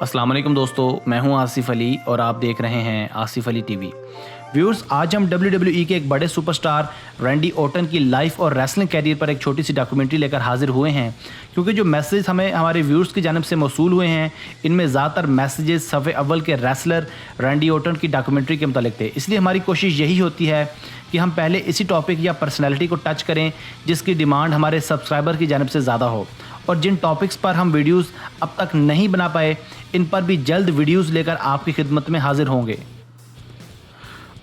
अस्सलाम वालेकुम दोस्तों, मैं हूं आसिफ अली और आप देख रहे हैं आसिफ अली टीवी। व्यूअर्स, आज हम WWE के एक बड़े सुपरस्टार रैंडी ऑर्टन की लाइफ और रेसलिंग कैरियर पर एक छोटी सी डॉक्यूमेंट्री लेकर हाजिर हुए हैं, क्योंकि जो मैसेज हमें हमारे व्यूअर्स की जानिब से मौसूल हुए हैं, इनमें ज़्यादातर मैसेजेस सफ़े अव्वल के रेसलर रैंडी ऑर्टन की डॉक्यूमेंट्री के मुतालिक थे। इसलिए हमारी कोशिश यही होती है कि हम पहले इसी टॉपिक या पर्सनैलिटी को टच करें जिसकी डिमांड हमारे सब्सक्राइबर की जानिब से ज़्यादा हो, और जिन टॉपिक्स पर हम वीडियोस अब तक नहीं बना पाए, इन पर भी जल्द वीडियोस लेकर आपकी खिदमत में हाजिर होंगे।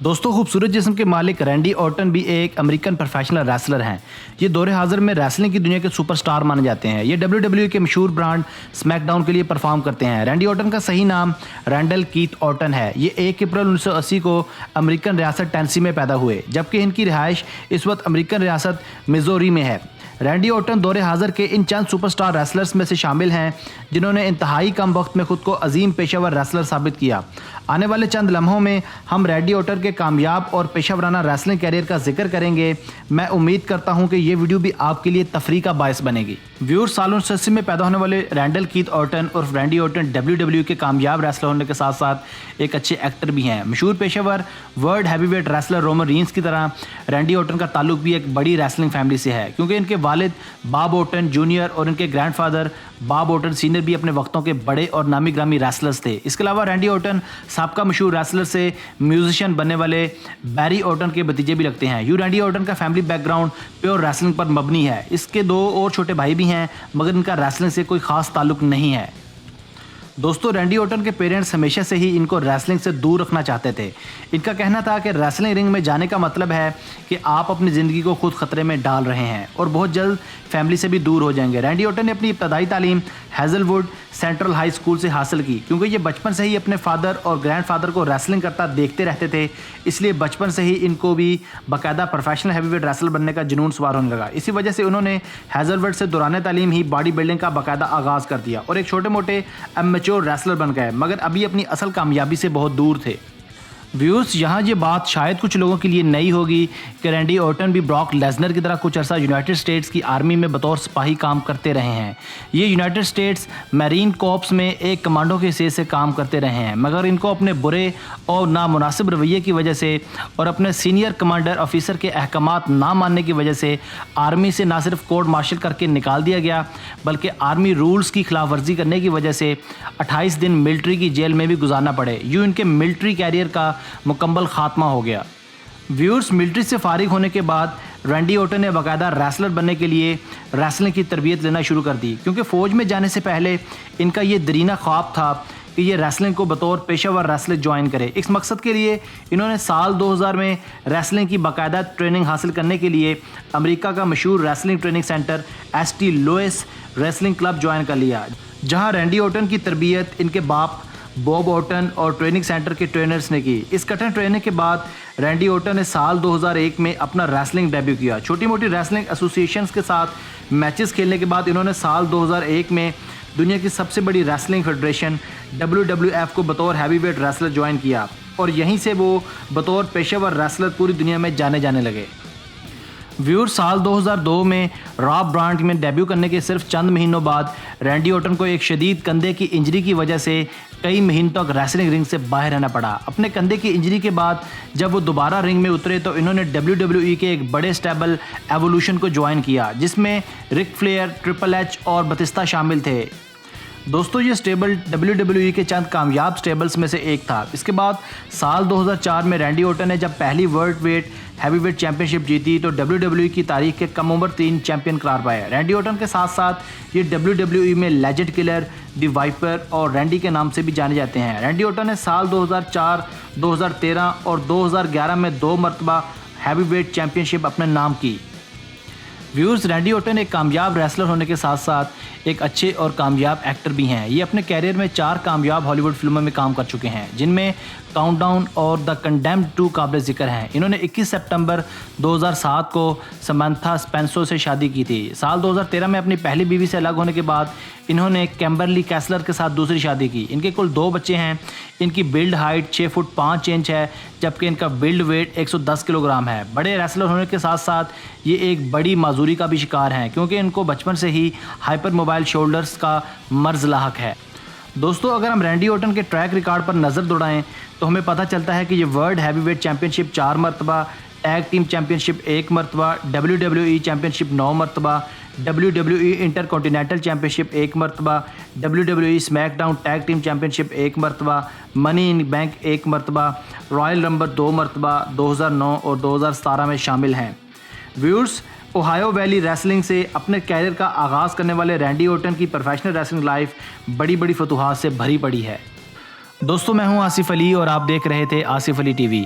दोस्तों, खूबसूरत जिस्म के मालिक रैंडी ऑर्टन भी एक अमेरिकन प्रोफेशनल रेसलर हैं। ये दौरे हाजिर में रेसलिंग की दुनिया के सुपरस्टार माने जाते हैं। ये WWE के मशहूर ब्रांड स्मैकडाउन के लिए परफॉर्म करते हैं। रैंडी ऑर्टन का सही नाम रैंडल कीथ ऑर्टन है। ये 1 अप्रैल 1980 को अमेरिकन रियासत टेनेसी में पैदा हुए, जबकि इनकी रिहाइश इस वक्त अमेरिकन रियासत मिजोरी में है। रैंडी ऑर्टन दौरे हाजिर के इन चंद सुपरस्टार रेसलर्स में से शामिल हैं जिन्होंने इंतहाई कम वक्त में खुद को अजीम पेशेवर रेसलर साबित किया। आने वाले चंद लम्हों में हम रैंडी ऑर्टन के कामयाब और पेशेवराना रेसलिंग कैरियर का जिक्र करेंगे। मैं उम्मीद करता हूं कि ये वीडियो भी आपके लिए तफरीह का बायस बनेगी। व्यूअर्स, साल 1980 में पैदा होने वाले रैंडल कीथ ऑर्टन और रैंडी ऑर्टन WWE के कामयाब रेसलर होने के साथ साथ एक अच्छे एक्टर भी हैं। मशहूर पेशेवर world heavyweight wrestler Roman reigns की तरह रैंडी ऑर्टन का ताल्लुक भी एक बड़ी रेसलिंग फैमिली से है, क्योंकि इनके वालिद बॉब ऑर्टन जूनियर और इनके ग्रैंडफादर बॉब ऑर्टन सीनियर भी अपने वक्तों के बड़े और नामी ग्रामी रेसलर्स थे। इसके अलावा रैंडी ऑर्टन साबका मशहूर रेसलर से म्यूजिशियन बनने वाले बैरी ऑर्टन के भतीजे भी लगते हैं। रैंडी ऑर्टन का फैमिली बैकग्राउंड प्योर रेसलिंग पर मबनी है। इसके 2 और छोटे भाई भी हैं, मगर इनका रेसलिंग से कोई खास ताल्लुक नहीं है। दोस्तों, रैंडी ऑर्टन के पेरेंट्स हमेशा से ही इनको रेसलिंग से दूर रखना चाहते थे। इनका कहना था कि रेसलिंग रिंग में जाने का मतलब है कि आप अपनी ज़िंदगी को खुद खतरे में डाल रहे हैं और बहुत जल्द फैमिली से भी दूर हो जाएंगे। रैंडी ऑर्टन ने अपनी इब्तदाई तालीम हैज़लवुड सेंट्रल हाई स्कूल से हासिल की, क्योंकि ये बचपन से ही अपने फादर और ग्रैंडफादर को रेसलिंग करता देखते रहते थे। इसलिए बचपन से ही इनको भी बाकायदा प्रोफेशनल हैवीवेट रेसलर बनने का जुनून सवार होने लगा। इसी वजह से उन्होंने हैज़लवुड से दौरान तालीम ही बॉडी बिल्डिंग का बाकायदा आगाज़ कर दिया और एक छोटे मोटे एमेच्योर रेसलर बन गए, मगर अभी अपनी असल कामयाबी से बहुत दूर थे। व्यूअर्स, यहाँ ये बात शायद कुछ लोगों के लिए नई होगी कि रैंडी ऑर्टन भी ब्रॉक लेसनर की तरह कुछ अर्सा यूनाइटेड स्टेट्स की आर्मी में बतौर सिपाही काम करते रहे हैं। ये यूनाइटेड स्टेट्स मैरीन कॉर्प्स में एक कमांडो के हिस्से से काम करते रहे हैं, मगर इनको अपने बुरे और नामुनासिब रवैये की वजह से और अपने सीनियर कमांडर ऑफिसर के अहकामात ना मानने की वजह से आर्मी से ना सिर्फ कोर्ट मार्शल करके निकाल दिया गया, बल्कि आर्मी रूल्स की खिलाफ वर्जी करने की वजह से 28 दिन मिलिट्री की जेल में भी गुजारना पड़े। यूँ इनके मिलिट्री कैरियर का मुकम्मल खात्मा हो गया। व्यूअर्स, मिलिट्री से फारिग होने के बाद रैंडी ऑर्टन ने बाकायदा रेसलर बनने के लिए रेसलिंग की तरबियत लेना शुरू कर दी, क्योंकि फ़ौज में जाने से पहले इनका ये दरीना ख्वाब था कि ये रेसलिंग को बतौर पेशेवर रेसलर ज्वाइन करे। इस मकसद के लिए इन्होंने साल 2000 में रेसलिंग की बाकायदा ट्रेनिंग हासिल करने के लिए अमेरिका का मशहूर wrestling training centre ST Louis wrestling club join कर लिया, जहाँ रैंडी ऑर्टन की तरबियत इनके बाप बॉब ऑर्टन और ट्रेनिंग सेंटर के ट्रेनर्स ने की। इस कठिन ट्रेनिंग के बाद रैंडी ऑर्टन ने साल 2001 में अपना रेसलिंग डेब्यू किया। छोटी मोटी रेसलिंग एसोसिएशंस के साथ मैचेस खेलने के बाद इन्होंने साल 2001 में दुनिया की सबसे बड़ी रेसलिंग फेडरेशन WWF को बतौर हैवीवेट रेसलर ज्वाइन किया, और यहीं से वो बतौर पेशेवर रेसलर पूरी दुनिया में जाने लगे। व्यूअर्स, साल 2002 में रॉ ब्रांड में डेब्यू करने के सिर्फ चंद महीनों बाद रैंडी ऑर्टन को एक शदीद कंधे की इंजरी की वजह से कई महीनों तक रेसलिंग रिंग से बाहर रहना पड़ा। अपने कंधे की इंजरी के बाद जब वो दोबारा रिंग में उतरे तो इन्होंने WWE के एक बड़े स्टेबल एवोल्यूशन को ज्वाइन किया, जिसमें रिक फ्लेयर, ट्रिपल एच और बतिस्ता शामिल थे। दोस्तों, ये स्टेबल WWE के चंद कामयाब स्टेबल्स में से एक था। इसके बाद साल 2004 में रैंडी ऑर्टन ने जब पहली वर्ल्ड वेट हैवीवेट चैंपियनशिप जीती तो WWE की तारीख के कम उम्र 3 चैंपियन करार पाए। रैंडी ऑर्टन के साथ साथ ये WWE में लेजेंड किलर, द वाइपर और रैंडी के नाम से भी जाने जाते हैं। रैंडी ऑर्टन ने साल 2004, 2013 और 2011 में 2 मरतबा हैवीवेट चैंपियनशिप अपने नाम की। व्यूअर्स, रैंडी ऑर्टन एक कामयाब रेसलर होने के साथ साथ एक अच्छे और कामयाब एक्टर भी हैं। ये अपने कैरियर में 4 कामयाब हॉलीवुड फिल्मों में काम कर चुके हैं, जिनमें काउंटडाउन और द कंडेम्ड 2 काबिल जिक्र हैं। इन्होंने 21 सितंबर 2007 को समंथा स्पेंसर से शादी की थी। साल 2013 में अपनी पहली बीवी से अलग होने के बाद इन्होंने कैम्बरली कैसलर के साथ दूसरी शादी की। इनके कुल 2 बच्चे हैं। इनकी बिल्ड हाइट 6 फुट 5 इंच है, जबकि इनका बिल्ड वेट 110 किलोग्राम है। बड़े रेसलर होने के साथ साथ ये एक बड़ी माजूरी का भी शिकार हैं, क्योंकि इनको बचपन से ही हाइपर मोबाइल शोल्डर्स का मर्ज लाहक है। दोस्तों, अगर हम रैंडी ऑर्टन के ट्रैक रिकॉर्ड पर नज़र दौड़ाएं तो हमें पता चलता है कि ये वर्ल्ड हैवीवेट चैंपियनशिप 4 मरतबा, टैग टीम चैंपियनशिप 1 मरतबा, WWE चैंपियनशिप 9 मरतबा, WWE इंटरकॉन्टिनेंटल चैंपियनशिप 1 मरतबा, WWE SmackDown tag team championship 1 मरतबा, मनी इन बैंक 1 मरतबा, रॉयल नंबर 2 मरतबा 2009 और 2017 में शामिल हैं। व्यूअर्स, ओहायो वैली रेसलिंग से अपने कैरियर का आगाज़ करने वाले रैंडी ऑर्टन की प्रोफेशनल रेसलिंग लाइफ बड़ी बड़ी फतूहात से भरी पड़ी है। दोस्तों, मैं हूं आसिफ अली और आप देख रहे थे आसिफ अली टीवी।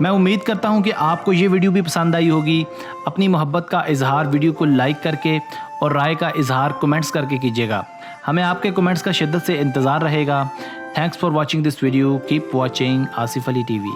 मैं उम्मीद करता हूं कि आपको ये वीडियो भी पसंद आई होगी। अपनी मोहब्बत का इजहार वीडियो को लाइक करके और राय का इजहार कमेंट्स करके कीजिएगा। हमें आपके कमेंट्स का शिद्दत से इंतज़ार रहेगा। Thanks for watching this video. Keep watching Asif Ali TV.